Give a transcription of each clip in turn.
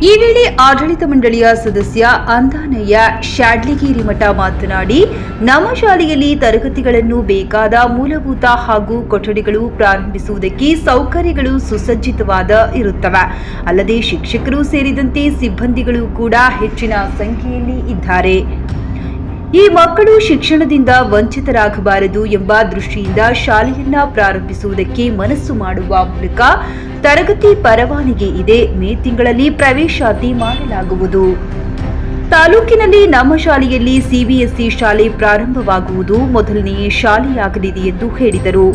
ಈ ವೇಳೆ ಆಡಳಿತ ಮಂಡಳಿಯ ಸದಸ್ಯ ಅಂದಾನಯ್ಯ ಶಾಡ್ಲಿಗೇರಿ ಮಠ ಮಾತನಾಡಿ, ನಮ್ಮ ಶಾಲೆಯಲ್ಲಿ ತರಗತಿಗಳನ್ನು ಬೇಕಾದ ಮೂಲಭೂತ ಹಾಗೂ ಕೊಠಡಿಗಳು ಪ್ರಾರಂಭಿಸುವುದಕ್ಕೆ ಸೌಕರ್ಯಗಳು ಸುಸಜ್ಜಿತವಾದ ಇರುತ್ತವೆ. ಅಲ್ಲದೆ ಶಿಕ್ಷಕರು ಸೇರಿದಂತೆ ಸಿಬ್ಬಂದಿಗಳು ಕೂಡ ಹೆಚ್ಚಿನ ಸಂಖ್ಯೆಯಲ್ಲಿ ಇದ್ದಾರೆ. ಈ ಮಕ್ಕಳು ಶಿಕ್ಷಣದಿಂದ ವಂಚಿತರಾಗಬಾರದು ಎಂಬ ದೃಷ್ಟಿಯಿಂದ ಶಾಲೆಯನ್ನ ಪ್ರಾರಂಭಿಸುವುದಕ್ಕೆ ಮನಸ್ಸು ಮಾಡುವ ಮೂಲಕ ತರಗತಿ ಪರವಾನಗಿ ಇದೆ. ಮೇ ತಿಂಗಳಲ್ಲಿ ಪ್ರವೇಶಾತಿ ಮಾಡಲಾಗುವುದು. ತಾಲೂಕಿನಲ್ಲಿ ನಮ್ಮ ಶಾಲೆಯಲ್ಲಿ ಸಿಬಿಎಸ್ಇ ಶಾಲೆ ಪ್ರಾರಂಭವಾಗುವುದು ಮೊದಲನೆಯ ಶಾಲೆಯಾಗಲಿದೆ ಎಂದು ಹೇಳಿದರು.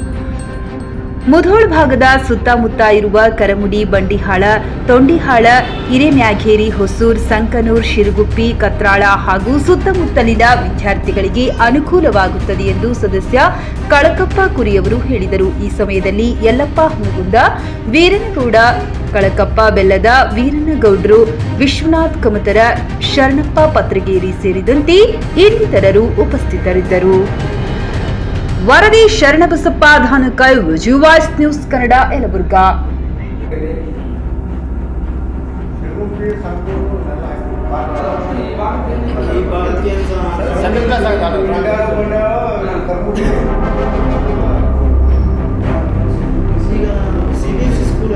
ಮುಧೋಳ್ ಭಾಗದ ಸುತ್ತಮುತ್ತ ಇರುವ ಕರಮುಡಿ, ಬಂಡಿಹಾಳ, ತೊಂಡಿಹಾಳ, ಹಿರೇಮ್ಯಾಗೇರಿ, ಹೊಸೂರ್, ಸಂಕನೂರ್, ಶಿರಗುಪ್ಪಿ, ಕತ್ರಾಳ ಹಾಗೂ ಸುತ್ತಮುತ್ತಲಿನ ವಿದ್ಯಾರ್ಥಿಗಳಿಗೆ ಅನುಕೂಲವಾಗುತ್ತದೆ ಎಂದು ಸದಸ್ಯ ಕಳಕಪ್ಪ ಕುರಿಯವರು ಹೇಳಿದರು. ಈ ಸಮಯದಲ್ಲಿ ಯಲ್ಲಪ್ಪ ಹುನಗುಂದ, ವೀರನಗೌಡ ಕಳಕಪ್ಪ ಬೆಲ್ಲದ, ವೀರನಗೌಡ್ರು, ವಿಶ್ವನಾಥ್ ಕಮತರ, ಶರಣಪ್ಪ ಪತ್ರಗೇರಿ ಸೇರಿದಂತೆ ಇನ್ನಿತರರು ಉಪಸ್ಥಿತರಿದ್ದರು. ವರದಿ Sharanabasappa Dhanakal, Vijaya voice news Kannada, Yelburga. CBSE school